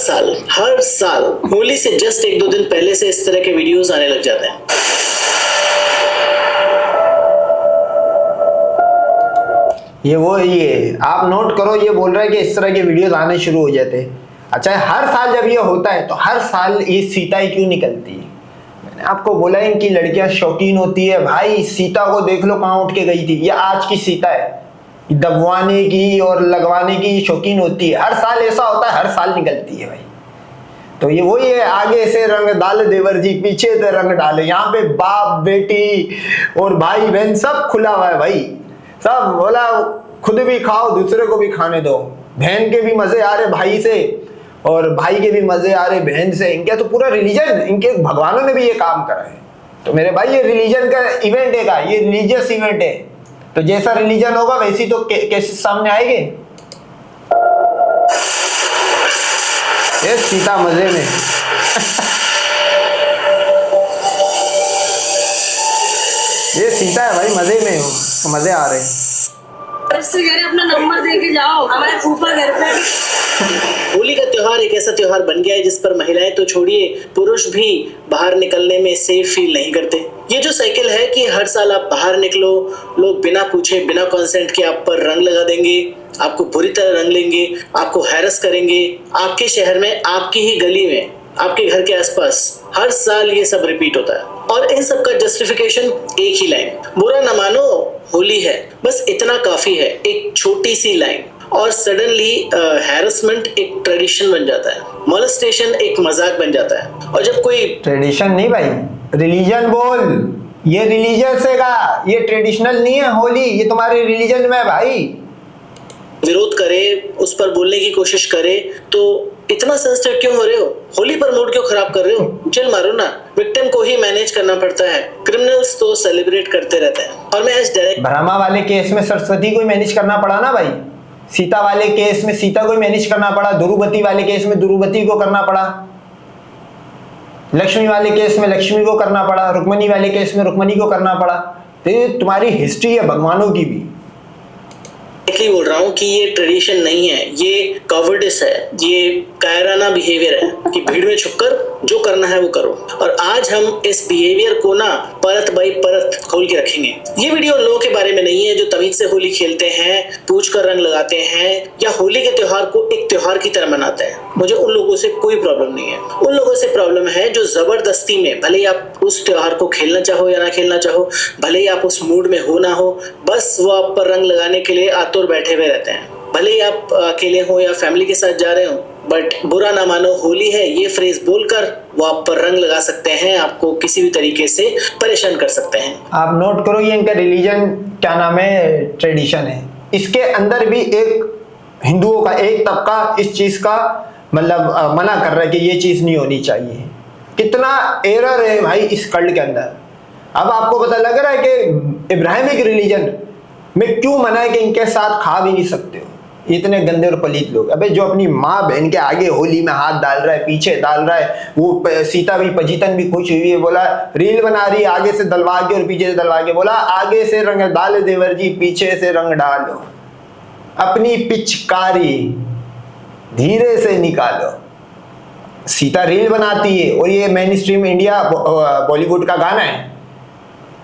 हर साल होली से जस्ट एक दो दिन पहले से इस तरह के वीडियोस आने लग जाते हैं। ये आप नोट करो, ये बोल रहा है कि इस तरह के वीडियोस आने शुरू हो जाते हैं। अच्छा, हर साल जब ये होता है तो हर साल ये सीताएं क्यों निकलती है? मैंने आपको बोला है कि लड़कियां शौकीन होती है। भाई सीता को देख लो कहाँ उठ के गई थी। ये आज की सीता है, दबवाने की और लगवाने की शौकीन होती है। हर साल ऐसा होता है, हर साल निकलती है भाई। तो ये वही है, आगे से रंग डाले देवर जी, पीछे से रंग डाले। यहाँ पे बाप बेटी और भाई बहन सब खुला हुआ है भाई। सब बोला खुद भी खाओ, दूसरे को भी खाने दो। बहन के भी मजे आ रहे भाई से और भाई के भी मजे आ रहे बहन से। इनके तो पूरा रिलीजन, इनके भगवानों ने भी ये काम करा है। तो मेरे भाई ये रिलीजन का इवेंट है, ये रिलीजियस इवेंट है। तो जैसा रिलीजन होगा वैसी तो केसेस सामने आएंगे। ये सीता मजे में ये सीता है भाई, मजे में हो, मजे आ रहे हैं। इससे कह रहे अपना नंबर दे के जाओ, हमारे फूफा घर पे। होली का त्योहार एक ऐसा त्योहार बन गया है जिस पर महिलाएं तो छोड़िए, पुरुष भी बाहर निकलने में सेफ फील नहीं करते। ये जो साइकिल है कि हर साल आप बाहर निकलो, लोग बिना पूछे बिना कंसेंट के आप पर रंग लगा देंगे, आपको बुरी तरह रंग लेंगे, आपको हैरेस करेंगे, आपके शहर में, आपकी ही गली में, आपके घर के आसपास हर साल ये सब रिपीट होता है। और इन सब का जस्टिफिकेशन एक ही लाइन, बुरा न मानो होली है, बस इतना काफी है। एक छोटी सी लाइन और सडनली हैरेसमेंट एक ट्रेडिशन बन जाता है, मोलेस्टेशन एक मजाक बन जाता है। और जब कोई ट्रेडिशन नहीं भाई, रिलीजन बोल। ये रिलीजन से का, ये ट्रेडिशनल नहीं है होली, ये तुम्हारे रिलीजन में है भाई। विरोध करे, उस पर बोलने की कोशिश करे तो इतना सेंसिटिव क्यों हो रहे हो? होली पर मूड क्यों खराब कर रहे हो? चिल मारो ना। विक्टिम को ही मैनेज करना पड़ता है, क्रिमिनल्स तो सेलिब्रेट करते रहते हैं। और मैं इस डायरेक्ट ब्रह्मा वाले केस में सरस्वती को ही मैनेज करना पड़ा ना भाई। सीता वाले केस में सीता को ही मैनेज करना पड़ा, दुरुपति वाले केस में दुरुपति को करना पड़ा, लक्ष्मी वाले केस में लक्ष्मी को करना पड़ा, रुक्मणी वाले केस में रुक्मणी को करना पड़ा। तो ये तुम्हारी हिस्ट्री है भगवानों की भी। इसलिए बोल रहा हूँ कि ये ट्रेडिशन नहीं है, ये कॉवर्डिस है, ये कायराना बिहेवियर है कि भीड़ में छुपकर जो करना है वो करो। और आज हम इस बिहेवियर को ना परत बाई परत खोल के रखेंगे। ये वीडियो उन लोगों के बारे में नहीं है जो तमीज से होली खेलते हैं, पूछ कर रंग लगाते हैं या होली के त्योहार को एक त्योहार की तरह मनाते हैं। मुझे उन लोगों से कोई प्रॉब्लम नहीं है। उन लोगों से प्रॉब्लम है जो जबरदस्ती में, भले ही आप उस त्योहार को खेलना चाहो या ना खेलना चाहो, भले ही आप उस मूड में हो ना हो, बस वो आप पर रंग लगाने के लिए आतुर बैठे हुए रहते हैं। भले ही आप अकेले हो या फैमिली के साथ जा रहे हो, बट बुरा ना मानो होली है ये फ्रेज बोलकर वो आप पर रंग लगा सकते हैं, आपको किसी भी तरीके से परेशान कर सकते हैं। आप नोट करो, ये इनका रिलीजन क्या नाम है, ट्रेडिशन है। इसके अंदर भी एक हिंदुओं का एक तबका इस चीज का मतलब मना कर रहा है कि ये चीज नहीं होनी चाहिए। कितना एरर है भाई इस कल्ट के अंदर। अब आपको पता लग रहा है कि इब्राहिमिक रिलीजन में क्यों मना है कि इनके साथ खा भी नहीं सकते हो, इतने गंदे और पलीत लोग। अबे जो अपनी माँ बहन के आगे होली में हाथ डाल रहा है, पीछे डाल रहा है, वो सीता भी पजीतन भी खुश हुई है, बोला रील बना रही है, आगे से दलवा के और पीछे से दलवा के, बोला आगे से रंग डाल देवर जी, पीछे से रंग डालो, अपनी पिचकारी धीरे से निकालो। सीता रील बनाती है और ये मेन स्ट्रीम इंडिया बॉलीवुड का गाना है,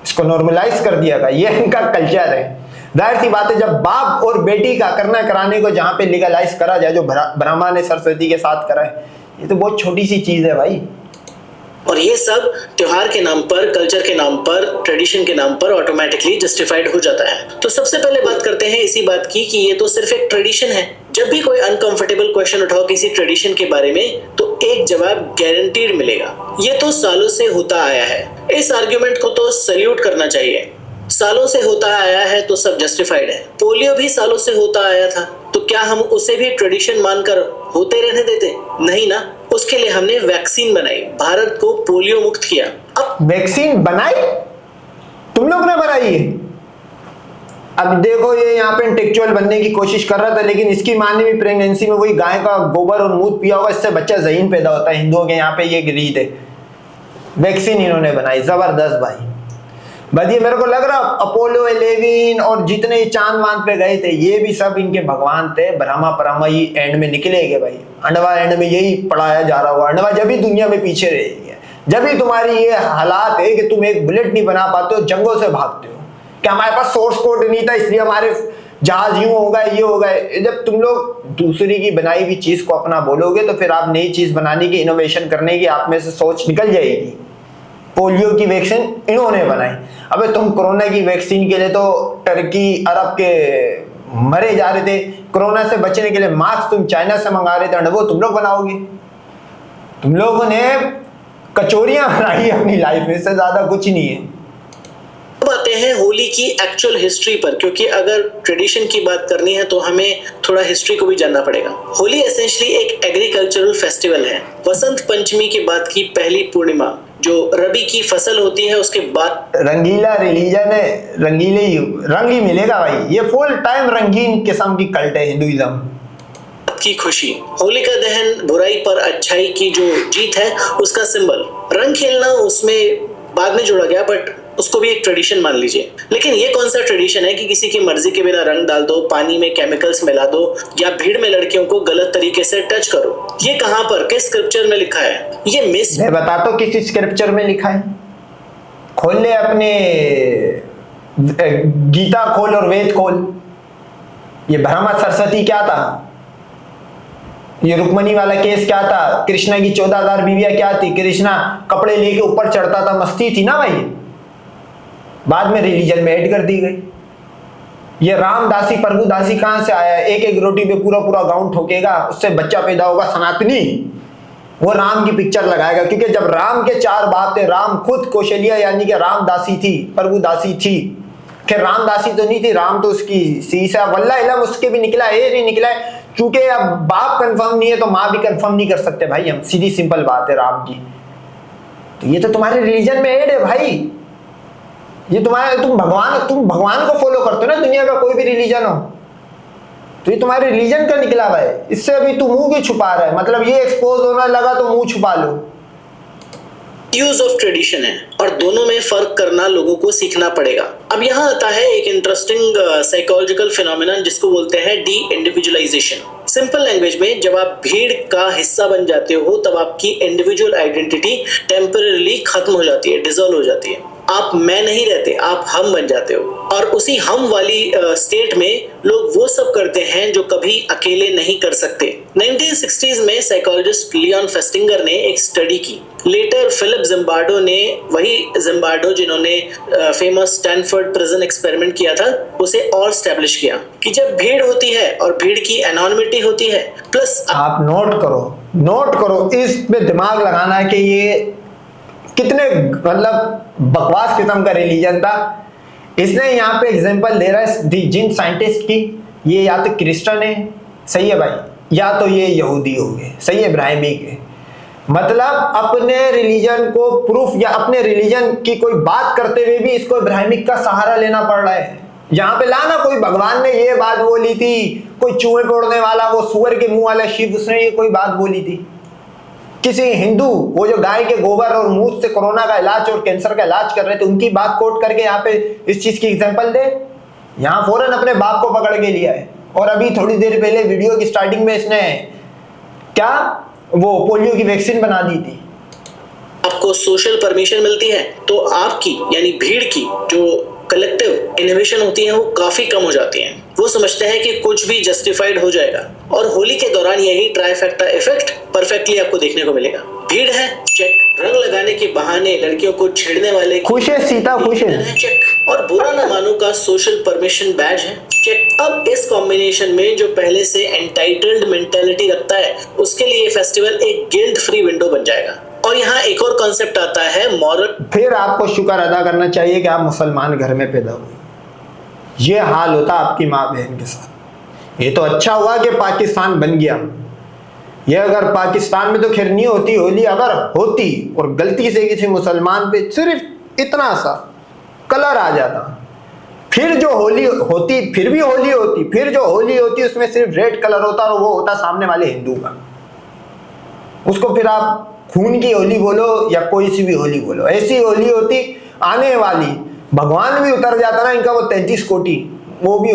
इसको नॉर्मलाइज कर दिया था। ये इनका कल्चर है। जाहिर सी बात है, जब बाप और बेटी का करना कराने को जहां पे लीगलाइज करा जाए, जो ब्रह्मा ने सरस्वती के साथ करा है, ये तो बहुत छोटी सी चीज है भाई। और ये सब त्योहार के नाम पर, कल्चर के नाम पर, ट्रेडिशन के नाम पर ऑटोमेटिकली जस्टिफाइड हो जाता है। तो सबसे पहले बात करते हैं इसी बात की कि ये तो सिर्फ एक ट्रेडिशन है। जब भी कोई अनकंफर्टेबल क्वेश्चन उठाओ किसी ट्रेडिशन के बारे में तो एक जवाब गारंटीड मिलेगा, ये तो सालों से होता आया है। इस आर्ग्यूमेंट को तो सैल्यूट करना चाहिए। सालों से होता आया है तो सब जस्टिफाइड है। पोलियो भी सालों से होता आया था, तो क्या हम उसे भी ट्रेडिशन मानकर होते रहने देते? नहीं ना। उसके लिए हमने वैक्सीन बनाई, भारत को पोलियो मुक्त किया। अब वैक्सीन बनाई तुम लोग ने बनाई है। अब देखो ये यहाँ पे इंटेलेक्चुअल बनने की कोशिश कर रहा था, लेकिन इसकी माँ ने भी प्रेगनेंसी में वही गाय का गोबर और मूत्र पिया होगा, इससे बच्चा ज़हीन पैदा होता है। हिंदुओं के यहाँ पे ये रीत है। वैक्सीन इन्होंने बनाई, जबरदस्त भाई। बस ये मेरे को लग रहा अपोलो 11 और जितने चांद वांद पे गए थे ये भी सब इनके भगवान थे। ब्रह्मा परमा ही एंड में निकलेंगे भाई। अंडवा एंड में यही पढ़ाया जा रहा हुआ। अंडवा जब भी दुनिया में पीछे रहेगी, जब भी तुम्हारी ये हालात है कि तुम एक बुलेट नहीं बना पाते हो, जंगों से भागते हो कि हमारे पास सोर्स कोड नहीं था इसलिए हमारे जहाज यूं हो गए, ये हो गए। जब तुम लोग दूसरी की बनाई हुई चीज को अपना बोलोगे तो फिर आप नई चीज बनाने की, इनोवेशन करने की आप में से सोच निकल जाएगी। पोलियो की वैक्सीन इन्होंने बनाई। अबे तुम कोरोना की वैक्सीन के लिए तो टर्की अरब के मरे जा रहे थे, कोरोना से बचने के लिए मास्क तुम चाइना से मंगा रहे थे, वो तुम लोग बनाओगे। तुम लोगों ने कचौरियां बनाई अपनी लाइफ में, इससे ज्यादा कुछ नहीं है। अब आते हैं होली की एक्चुअल हिस्ट्री पर, क्योंकि अगर ट्रेडिशन की बात करनी है तो हमें थोड़ा हिस्ट्री को भी जानना पड़ेगा। होली एसेंशियली एक एग्रीकल्चरल फेस्टिवल है। वसंत पंचमी के बाद की पहली पूर्णिमा, जो रबी की फसल होती है, उसके बाद रंगीला रिलीजन है, रंगीले ही रंग ही मिलेगा भाई। ये फुल टाइम रंगीन किस्म की कल्ट है हिंदुइज्म की खुशी। होलिका दहन बुराई पर अच्छाई की जो जीत है उसका सिंबल। रंग खेलना उसमें बाद में जोड़ा गया, बट उसको भी एक ट्रेडिशन मान लीजिए। लेकिन ये कौन सा ट्रेडिशन है कि किसी की मर्जी के बिना रंग डाल दो, पानी में केमिकल्स मिला दो, या भीड़ में लड़कियों को गलत तरीके से टच करो? ये कहां पर, किस स्क्रिप्चर में लिखा है? ये मिस मैं बताता हूँ किस स्क्रिप्चर में लिखा है। खोल ले अपने गीता खोल और वेद खोल। ये ब्रह्मा सरस्वती क्या था, ये रुक्मणी वाला केस क्या था, कृष्णा की 14,000 बीवियां क्या थी, कृष्णा कपड़े लेके ऊपर चढ़ता था, मस्ती थी ना भाई। बाद में रिलीजन में ऐड कर दी गई। ये रामदासी प्रभुदासी कहां से आया? एक एक रोटी पे पूरा पूरा गांव ठोकेगा, उससे बच्चा पैदा होगा सनातनी, वो राम की पिक्चर लगाएगा। क्योंकि जब राम के 4 बाप थे, राम खुद कौशल्या यानी कि रामदासी थी, प्रभुदासी थी। खैर रामदासी तो नहीं थी, राम तो उसकी सीसा वल्ला इलम उसके भी निकला है, नहीं निकला है। चूंकि अब बाप कंफर्म नहीं है तो माँ भी कंफर्म नहीं कर सकते भाई हम, सीधी सिंपल बात है राम की। तो ये तो तुम्हारे रिलीजन में ऐड है भाई। ये तुम भगवान को फॉलो करते हो ना, दुनिया का कोई भी रिलीजन हो, तो ये तुम्हारे रिलीजन का निकला हुआ है। इससे अभी तू मुंह भी छुपा रहा है, मतलब ये एक्सपोज होने लगा तो मुंह छुपा लो। यूज ऑफ ट्रेडिशन है, और दोनों में फर्क करना लोगों को सीखना पड़ेगा। अब यहाँ आता है एक इंटरेस्टिंग साइकोलॉजिकल फिनोमेनन जिसको बोलते हैं डी इंडिविजुअलाइजेशन। सिंपल लैंग्वेज में जब आप भीड़ का हिस्सा बन जाते हो तब आपकी इंडिविजुअल आइडेंटिटी टेम्पररीली खत्म हो जाती है, डिसॉल्व हो जाती है। आप मैं नहीं रहते, आप हम बन जाते हो। और उसी हम वाली स्टेट में लोग वो सब करते हैं जो कभी अकेले नहीं कर सकते। 1960s में साइकोलॉजिस्ट लियोन फेस्टिंगर ने एक स्टडी की। लेटर फिलिप जिम्बार्डो ने, वही जिम्बार्डो जिन्होंने फेमस स्टैनफोर्ड प्रिजन एक्सपेरिमेंट किया था, उसे और स्टैब्लिश किया कि जब भीड़ होती है और भीड़ की एनोनिमिटी होती है, प्लस आप नोट करो इस पे दिमाग लगाना है कि ये कितने मतलब बकवास किस्म का रिलीजन था। इसने यहाँ पे एग्जांपल दे रहा है जिन साइंटिस्ट की, ये या तो क्रिश्चियन है, सही है भाई, या तो ये यहूदी हो गए, सही है, इब्राहिमिक है। मतलब अपने रिलीजन को प्रूफ या अपने रिलीजन की कोई बात करते हुए भी इसको इब्राहिमिक का सहारा लेना पड़ रहा है। यहाँ पे लाना कोई भगवान ने ये बात बोली थी, कोई चूहे तोड़ने वाला वो सुअर के मुंह वाला शिव उसने ये कोई बात बोली थी। किसी हिंदू वो जो गाय के गोबर और मूत्र से कोरोना का इलाज और कैंसर का इलाज कर रहे थे उनकी बात कोट करके यहाँ पे इस चीज की एग्जांपल दे, यहाँ फौरन अपने बाप को पकड़ के लिया है। और अभी थोड़ी देर पहले वीडियो की स्टार्टिंग में इसने क्या वो पोलियो की वैक्सीन बना दी थी। आपको सोशल परमिशन मिलती है तो आपकी यानी भीड़ की जो कलेक्टिव इनोवेशन होती है वो काफी कम हो जाती है। वो समझते हैं कि कुछ भी जस्टिफाइड हो जाएगा, और होली के दौरान यही ट्राइफेक्टा इफेक्ट परफेक्टली आपको देखने को मिलेगा। भीड़ है, चेक। रंग लगाने के बहाने लड़कियों को छेड़ने वाले खुश है सीता, खुश है, चेक। और बुरा न मानो का सोशल परमिशन बैज है, चेक। अब इस कॉम्बिनेशन में जो पहले से एंटाइटल्ड मेंटालिटी रखता है उसके लिए फेस्टिवल एक गिल्ट फ्री विंडो बन जाएगा। और यहाँ एक और कॉन्सेप्ट आता है मॉरल। फिर आपको शुक्र अदा करना चाहिए कि आप मुसलमान घर में पैदा हुए। ये हाल होता आपकी माँ बहन के साथ। ये तो अच्छा हुआ कि पाकिस्तान बन गया। ये अगर पाकिस्तान में तो खैर नहीं होती होली, अगर होती और गलती से किसी मुसलमान पे सिर्फ इतना सा कलर आ जाता, फिर जो होली होती, फिर भी होली होती, फिर जो होली होती उसमें सिर्फ रेड कलर होता और वो होता सामने वाले हिंदू का। उसको फिर आप खून की होली बोलो या कोई सी भी होली बोलो, ऐसी होली होती आने वाली भगवान भी उतर जाता ना इनका, वो 33 कोटि, वो भी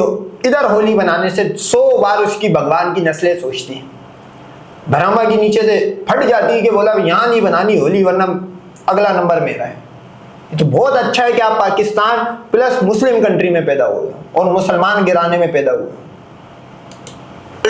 इधर होली बनाने से 100 बार उसकी भगवान की नस्लें सोचती हैं। भरामा की नीचे से फट जाती है कि बोला यहाँ नहीं बनानी होली वरना अगला नंबर मेरा है। ये तो बहुत अच्छा है कि आप पाकिस्तान प्लस मुस्लिम कंट्री में पैदा हुए और मुसलमान गिराने में पैदा हुए।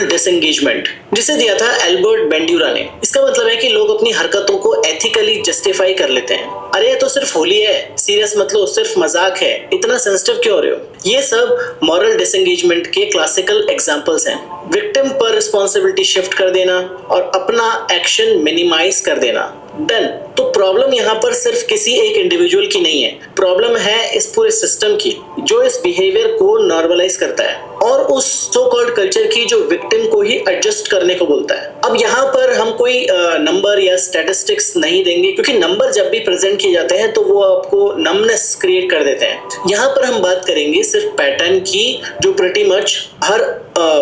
डिसएंगेजमेंट जिसे दिया था एल्बर्ट बेंड्यूरा ने, इसका मतलब है कि लोग अपनी हरकतों को एथिकली जस्टिफाई कर लेते हैं। अरे ये तो सिर्फ होली है, सीरियस मत लो, सिर्फ मजाक है, इतना सेंसिटिव क्यों हो रहे हो। ये सब मॉरल डिसएंगेजमेंट के क्लासिकल एग्जांपल्स हैं। विक्टिम पर रिस्पॉन्सिबिलिटी शिफ्ट कर देना और अपना एक्शन मिनिमाइज कर देना, डन। तो प्रॉब्लम यहाँ पर सिर्फ किसी एक इंडिविजुअल की नहीं है, प्रॉब्लम है इस पूरे सिस्टम की जो इस बिहेवियर को नॉर्मलाइज करता है और उस सो कॉल्ड कल्चर की जो विक्टिम को ही एडजस्ट करने को बोलता है। अब यहाँ पर हम कोई नंबर या स्टैटिस्टिक्स नहीं देंगे क्योंकि नंबर जब भी प्रेजेंट किए जाते हैं तो वो आपको नमनेस क्रिएट कर देते हैं। यहाँ पर हम बात करेंगे सिर्फ पैटर्न की जो प्रीटी मच हर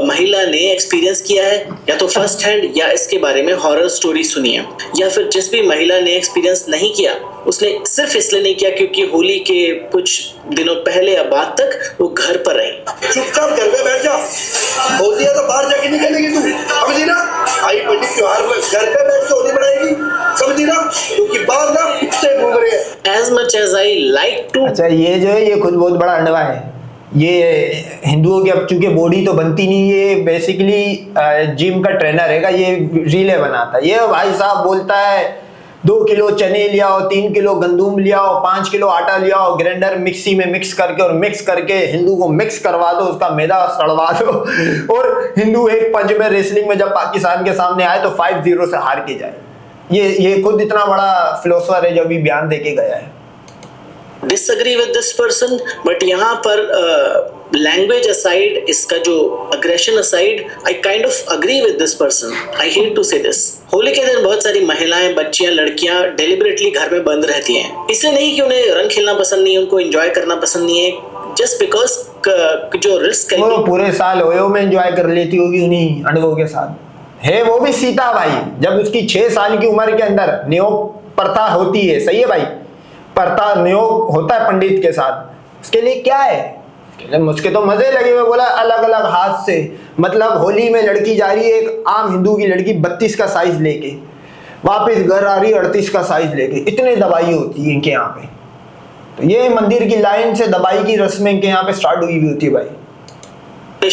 महिला ने एक्सपीरियंस किया है, या तो फर्स्ट हैंड या इसके बारे में हॉरर स्टोरी सुनी है, या फिर जिस भी महिला ने एक्सपीरियंस नहीं किया उसने सिर्फ इसलिए नहीं किया क्योंकि होली के कुछ दिनों पहले या बाद तक वो घर पर रही। चुपचाप घर पे बैठ जा, होती है तो बाहर जाके निकलेगी तू, समझी ना। आई बड़ी त्योहार में घर पे बैठ के होली बनाएगी, समझी ना, क्योंकि बाहर ना कुत्ते घूम रहे हैं। As much as I like to, अच्छा ये जो है ये खुद बहुत बड़ा अंडवा है। ये हिंदुओं की अब चूंकि बॉडी तो बनती नहीं, ये बेसिकली जिम का ट्रेनर है, ये रीले बनाता है। ये भाई साहब बोलता है 2 किलो चने लिया हो, 3 किलो गंदुम लिया हो, 5 किलो आटा लिया हो, ग्राइंडर मिक्सी में मिक्स करके और मिक्स करके हिंदू को मिक्स करवा दो, उसका मैदा सड़वा दो और हिंदू एक पंच में रेसलिंग में जब पाकिस्तान के सामने आए तो 5-0 से हार के जाए। ये खुद इतना बड़ा फिलोसोफर है जो अभी बयान देके गया है। Disagree with this person, but यहाँ पर लैंग्वेज असाइड, इसका जो aggression aside, I kind of agree with this person. I hate to say this. Holi के दिन बहुत सारी महिलाएं, बच्चियां, लड़कियां डेलिबरेटली घर में बंद रहती हैं, इसलिए नहीं कि उन्हें रंग खेलना पसंद नहीं है, उनको एंजॉय करना पसंद नहीं है, जस्ट बिकॉज जो रिस्क है वो पूरे साल ओयो में एंजॉय कर लेती होगी उन्हीं अंडवों के साथ। है वो भी सीता भाई, जब उसकी 6 साल की उम्र के अंदर नियोग प्रथा होती है, सही है भाई, प्रथा नियोग होता है पंडित के साथ, उसके लिए क्या है, उसके तो मजे लगे हुए। बोला अलग अलग हाथ से, मतलब होली में लड़की जा रही है एक आम हिंदू की लड़की 32 का साइज लेके, वापस घर आ रही है 38 का साइज लेके, इतने दवाई होती है इनके यहाँ पे। तो ये मंदिर की लाइन से दवाई की रस्में इनके यहाँ पे स्टार्ट हुई हुई होती है भाई।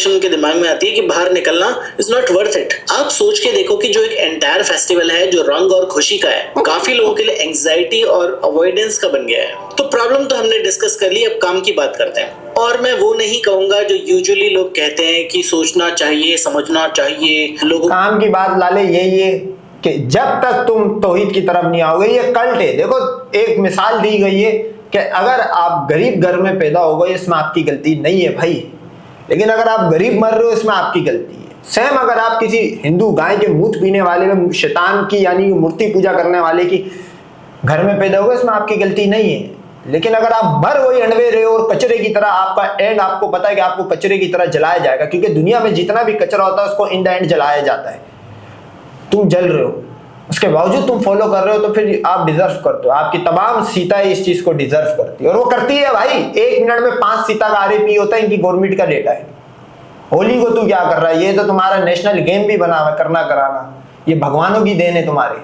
उनके दिमाग में आती है कि बाहर निकलना इज नॉट वर्थ इट। आप सोच के देखो कि जो एक एंटायर फेस्टिवल है जो रंग और खुशी का है, काफी लोगों के लिए एंजाइटी और अवॉइडेंस का बन गया है। तो प्रॉब्लम तो हमने डिस्कस कर ली, अब काम की बात करते हैं। और मैं वो नहीं कहूंगा जो यूजुअली लोग कहते हैं कि सोचना चाहिए, समझना चाहिए लोगों। काम की बात लाले ये कि जब तक तुम तौहीद की तरफ नहीं आओगे, ये कल्ट है। देखो एक मिसाल दी गई है कि अगर आप गरीब घर में पैदा हो गए इसमें आपकी गलती नहीं है भाई, लेकिन अगर आप गरीब मर रहे हो इसमें आपकी गलती है। सेम अगर आप किसी हिंदू गाय के मूत्र पीने वाले में, शैतान की यानी मूर्ति पूजा करने वाले की घर में पैदा हो गए, इसमें आपकी गलती नहीं है। लेकिन अगर आप मर वही अनवे रहे हो और कचरे की तरह, आपका एंड आपको पता है कि आपको कचरे की तरह जलाया जाएगा, क्योंकि दुनिया में जितना भी कचरा होता है उसको इन द एंड जलाया जाता है। तुम जल रहे हो, उसके बावजूद तुम फॉलो कर रहे हो, तो फिर आप डिजर्व करते हो। आपकी तमाम सीताएं इस चीज को डिजर्व करती है और वो करती है भाई। 1 मिनट में 5 सीता का आरएपी होता है, इनकी गवर्नमेंट का डेटा है। होली को तू क्या कर रहा है, ये तो तुम्हारा नेशनल गेम भी बना हुआ, करना कराना, ये भगवानों की देन है तुम्हारे।